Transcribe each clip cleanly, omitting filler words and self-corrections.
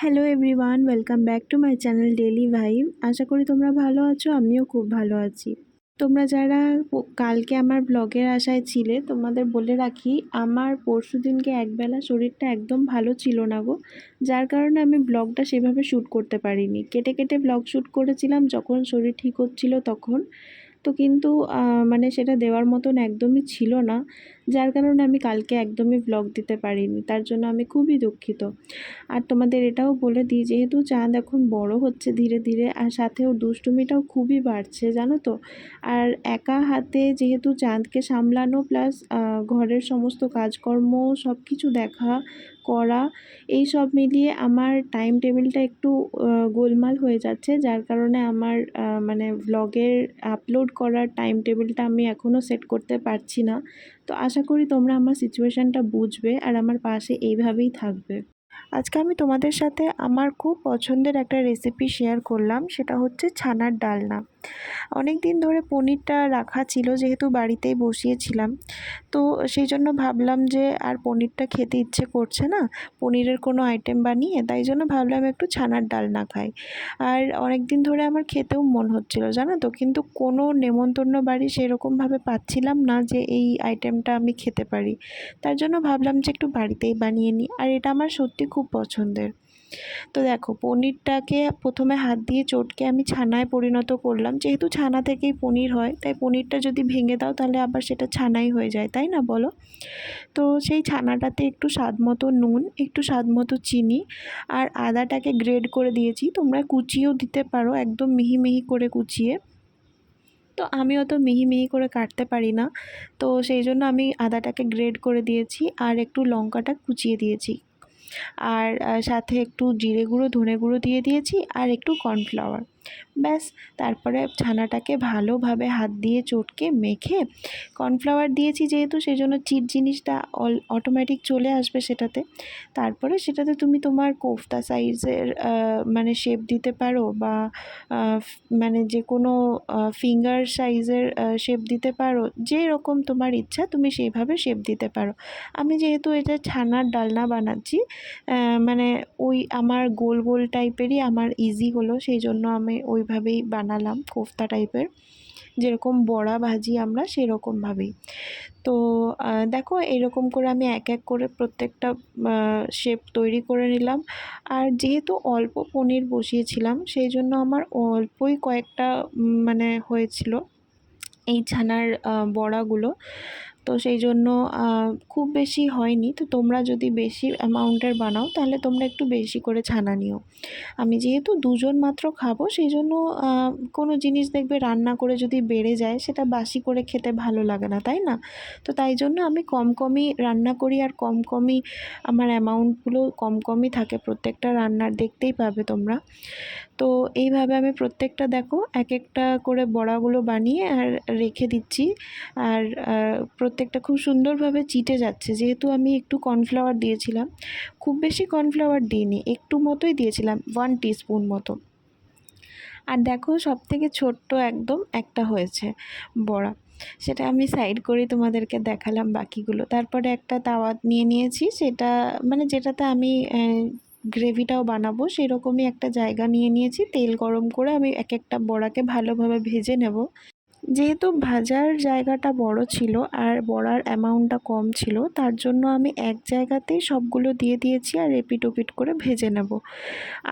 Hello everyone, welcome back to my channel daily vibe. আশা করি তোমরা ভালো আছো, আমিও খুব ভালো আছি। তোমরা যারা কালকে আমার ব্লগের আশায় ছিলে, তোমাদের বলে রাখি আমার পরশুদিনকে একবেলা শরীরটা একদম ভালো ছিল না গো, যার কারণে আমি ব্লগটা সেভাবে শ্যুট করতে পারিনি। কেটে কেটে ব্লগ শ্যুট করেছিলাম যখন শরীর ঠিক হচ্ছিল তখন। তো কিন্তু মানে সেটা দেওয়ার মতন একদমই ছিল না, যার কারণে আমি কালকে একদমই ব্লগ দিতে পারিনি। তার জন্য আমি খুবই দুঃখিত। আর তোমাদের এটাও বলে দিই, যেহেতু চাঁদ এখন বড় হচ্ছে ধীরে ধীরে, আর সাথে ওর দুষ্টুমিটাও খুবই বাড়ছে জানো তো। আর একা হাতে যেহেতু চাঁদকে সামলানো প্লাস ঘরের সমস্ত কাজকর্ম সব কিছু দেখা করা, এই সব মিলিয়ে আমার টাইম টেবিলটা একটু গোলমাল হয়ে যাচ্ছে, যার কারণে আমার মানে ভ্লগের আপলোড করার টাইম টেবিলটা আমি এখনও সেট করতে পারছি না। তো আশা করি তোমরা আমার সিচুয়েশানটা বুঝবে আর আমার পাশে এইভাবেই থাকবে। আজকে আমি তোমাদের সাথে আমার খুব পছন্দের একটা রেসিপি শেয়ার করলাম, সেটা হচ্ছে ছানার ডালনা। অনেক দিন ধরে পনিরটা রাখা ছিল, যেহেতু বাড়িতেই বসিয়েছিলাম, তো সেই জন্য ভাবলাম যে আর পনিরটা খেতে ইচ্ছে করছে না পনিরের কোনো আইটেম বানিয়ে, তাই জন্য ভাবলাম একটু ছানার ডালনা খাই। আর অনেক দিন ধরে আমার খেতেও মন হচ্ছিল জানো তো, কিন্তু কোনো নেমন্তন্ন বাড়ি সেরকমভাবে পাচ্ছিলাম না যে এই আইটেমটা আমি খেতে পারি। তার জন্য ভাবলাম যে একটু বাড়িতেই বানিয়ে নিই, আর এটা আমার সত্যি খুব পছন্দের। তো দেখো, পনিরটাকে প্রথমে হাত দিয়ে চটকে আমি ছানায় পরিণত করলাম। যেহেতু ছানা থেকেই পনির হয়, তাই পনিরটা যদি ভেঙে দাও তাহলে আবার সেটা ছানাই হয়ে যায়, তাই না বলো? তো সেই ছানাটাতে একটু স্বাদ মতো নুন, একটু স্বাদ মতো চিনি, আর আদাটাকে গ্রেড করে দিয়েছি। তোমরা কুচিয়েও দিতে পারো, একদম মিহি মিহি করে কুচিয়ে। তো আমি অত মিহি মিহি করে কাটতে পারি না, তো সেই জন্য আমি আদাটাকে গ্রেড করে দিয়েছি, আর একটু লঙ্কাটা কুচিয়ে দিয়েছি, আর সাথে একটু জিরে গুঁড়ো ধনে গুঁড়ো দিয়ে দিয়েছি, আর একটু কর্নফ্লাওয়ার। ব্যাস, তারপরে ছানাটাকে ভালোভাবে হাত দিয়ে চটকে মেখে, কর্নফ্লাওয়ার দিয়েছি যেহেতু সেই জন্য চিট জিনিসটা অটোমেটিক চলে আসবে সেটাতে। তারপরে সেটাতে তুমি তোমার কোফতা সাইজের মানে শেপ দিতে পারো, বা মানে যে কোনো ফিঙ্গার সাইজের শেপ দিতে পারো, যেরকম তোমার ইচ্ছা তুমি সেইভাবে শেপ দিতে পারো। আমি যেহেতু এটা ছানার ডালনা বানাচ্ছি, মানে ওই আমার গোল গোল টাইপেরই আমার ইজি হলো, সেই জন্য আমি ওইভাবেই বানালাম, কোফতা টাইপের, যেরকম বড়া ভাজি আমরা সেরকমভাবেই। তো দেখো, এরকম করে আমি এক এক করে প্রত্যেকটা শেপ তৈরি করে নিলাম। আর যেহেতু অল্প পনির বসিয়েছিলাম, সেই জন্য আমার অল্পই কয়েকটা মানে হয়েছিল এই ছানার বড়াগুলো। তো সেই জন্য খুব বেশি হয়নি। তো তোমরা যদি বেশি অ্যামাউন্টের বানাও তাহলে তোমরা একটু বেশি করে ছানা নিও। আমি যেহেতু দুজন মাত্র খাবো, সেই জন্য কোনো জিনিস দেখবে রান্না করে যদি বেড়ে যায় সেটা বাসি করে খেতে ভালো লাগে না, তাই না? তো তাই জন্য আমি কম কমই রান্না করি, আর কম কমই আমার অ্যামাউন্টগুলো কম কমই থাকে প্রত্যেকটা রান্নার, দেখতেই পাবে তোমরা। তো এইভাবে আমি প্রত্যেকটা দেখো এক একটা করে বড়াগুলো বানিয়ে আর রেখে দিচ্ছি। আর প্রত্যেকটা খুব সুন্দরভাবে চিটে যাচ্ছে, যেহেতু আমি একটু কর্নফ্লাওয়ার দিয়েছিলাম। খুব বেশি কর্নফ্লাওয়ার দিইনি, একটু মতোই দিয়েছিলাম, 1 টিস্পুন মতো। আর দেখো, সবথেকে ছোট্ট একদম একটা হয়েছে বড়া, সেটা আমি সাইড করে তোমাদেরকে দেখালাম বাকিগুলো। তারপরে একটা তাওয়া নিয়ে নিয়েছি, সেটা মানে যেটাতে আমি গ্রেভিটাও বানাবো, সেরকমই একটা জায়গা নিয়ে নিয়েছি। তেল গরম করে আমি এক একটা বড়াকে ভালোভাবে ভেজে নেব। যেহেতু ভাজার জায়গাটা বড় ছিল আর বড়ার অ্যামাউন্টটা কম ছিল, তার জন্য আমি এক জায়গাতেই সবগুলো দিয়ে দিয়েছি, আর এপিট ওপিট করে ভেজে নেব।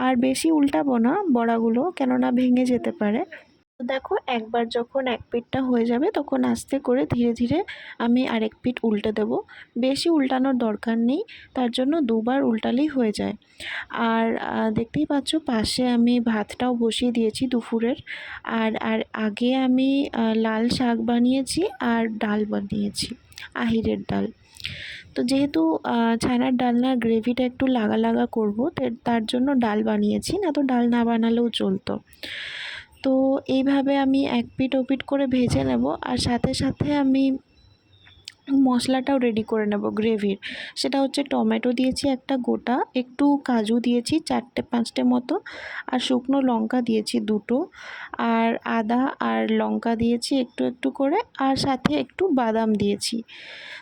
আর বেশি উল্টাবো না বড়াগুলো, কেননা ভেঙে যেতে পারে। তো দেখো, একবার যখন এক পিঠটা হয়ে যাবে তখন আস্তে করে ধীরে ধীরে আমি আরেক পিঠ উল্টে দেব। বেশি উল্টানোর দরকার নেই, তার জন্য দুবার উল্টালেই হয়ে যায়। আর দেখতেই পাচ্ছ পাশে আমি ভাতটাও বসিয়ে দিয়েছি দুপুরের। আর আর আগে আমি লাল শাক বানিয়েছি আর ডাল বানিয়েছি, আহিরের ডাল। তো যেহেতু ছানার ডালনার গ্রেভিটা একটু লাগা লাগা করবো, তার জন্য ডাল বানিয়েছি, না তো ডাল না বানালেও চলতো। তো এইভাবে আমি এক পিঠ ওপিঠ করে ভেজে নেব, আর সাথে সাথে আমি মশলাটাও রেডি করে নেব গ্রেভির। সেটা হচ্ছে টমেটো দিয়েছি একটা গোটা, একটু কাজু দিয়েছি 4-5টে মতো, আর শুকনো লঙ্কা দিয়েছি 2টো, আর আদা আর লঙ্কা দিয়েছি একটু একটু করে, আর সাথে একটু বাদাম দিয়েছি।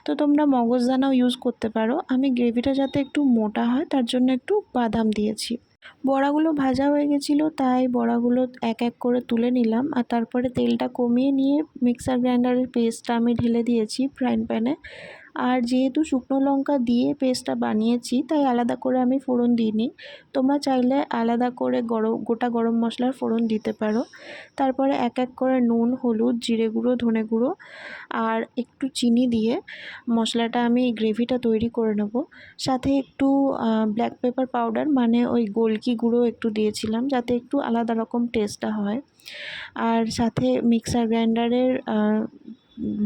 তো তোমরা মগজদানাও ইউজ করতে পারো, আমি গ্রেভিটা যাতে একটু মোটা হয় তার জন্য একটু বাদাম দিয়েছি। বড়াগুলো ভাজা হয়ে গেছিলো, তাই বড়াগুলো এক এক করে তুলে নিলাম। আর তারপরে তেলটা কমিয়ে নিয়ে মিক্সার গ্রাইন্ডারের পেস্টটা আমি ঢেলে দিয়েছি ফ্রাইং প্যানে। আর যেহেতু শুকনো লঙ্কা দিয়ে পেস্টটা বানিয়েছি, তাই আলাদা করে আমি ফোড়ন দিইনি। তোমরা চাইলে আলাদা করে গোটা গরম মশলার ফোড়ন দিতে পারো। তারপরে এক এক করে নুন, হলুদ, জিরে গুঁড়ো, ধনে গুঁড়ো আর একটু চিনি দিয়ে মশলাটা আমি গ্রেভিটা তৈরি করে নেব। সাথে একটু ব্ল্যাক পেপার পাউডার মানে ওই গোলকি গুঁড়ো একটু দিয়েছিলাম, যাতে একটু আলাদা রকম টেস্টটা হয়। আর সাথে মিক্সার গ্রাইন্ডারের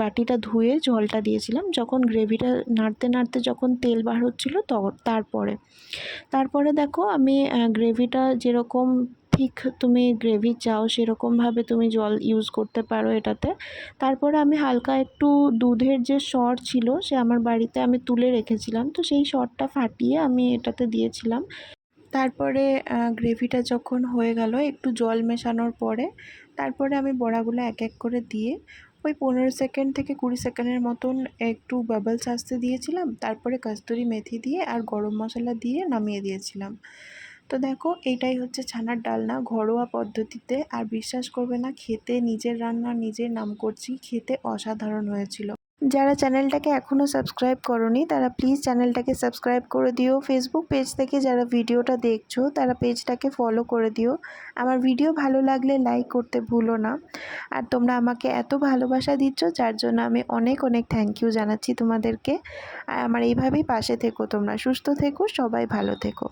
বাটিটা ধুয়ে জলটা দিয়েছিলাম, যখন গ্রেভিটা নাড়তে নাড়তে যখন তেল বার হচ্ছিলো তখন তারপরে দেখো আমি গ্রেভিটা যেরকম ঠিক তুমি গ্রেভি চাও সেরকমভাবে তুমি জল ইউজ করতে পারো এটাতে। তারপরে আমি হালকা একটু দুধের যে সর ছিল সে আমার বাড়িতে আমি তুলে রেখেছিলাম, তো সেই সরটা ফাটিয়ে আমি এটাতে দিয়েছিলাম। তারপরে গ্রেভিটা যখন হয়ে গেল একটু জল মেশানোর পরে, তারপরে আমি বড়াগুলো এক এক করে দিয়ে ওই 15 সেকেন্ড থেকে 20 সেকেন্ডের মতন একটু বাবলস আসতে দিয়েছিলাম। তারপরে কস্তুরি মেথি দিয়ে আর গরম মশলা দিয়ে নামিয়ে দিয়েছিলাম। তো দেখো এইটাই হচ্ছে ছানার ডালনা ঘরোয়া পদ্ধতিতে। আর বিশ্বাস করবে না, খেতে নিজের রান্না নিজের নাম করছি, খেতে অসাধারণ হয়েছিল। যারা চ্যানেলটাকে এখনও সাবস্ক্রাইব করোনি তারা প্লিজ চ্যানেলটাকে সাবস্ক্রাইব করে দিও। ফেসবুক পেজ থেকে যারা ভিডিওটা দেখছো তারা পেজটাকে ফলো করে দিও। আমার ভিডিও ভালো লাগলে লাইক করতে ভুলো না। আর তোমরা আমাকে এত ভালোবাসা দিচ্ছ, যার জন্য আমি অনেক অনেক থ্যাংক ইউ জানাচ্ছি তোমাদেরকে। আর আমার এইভাবেই পাশে থেকো, তোমরা সুস্থ থেকো, সবাই ভালো থেকো।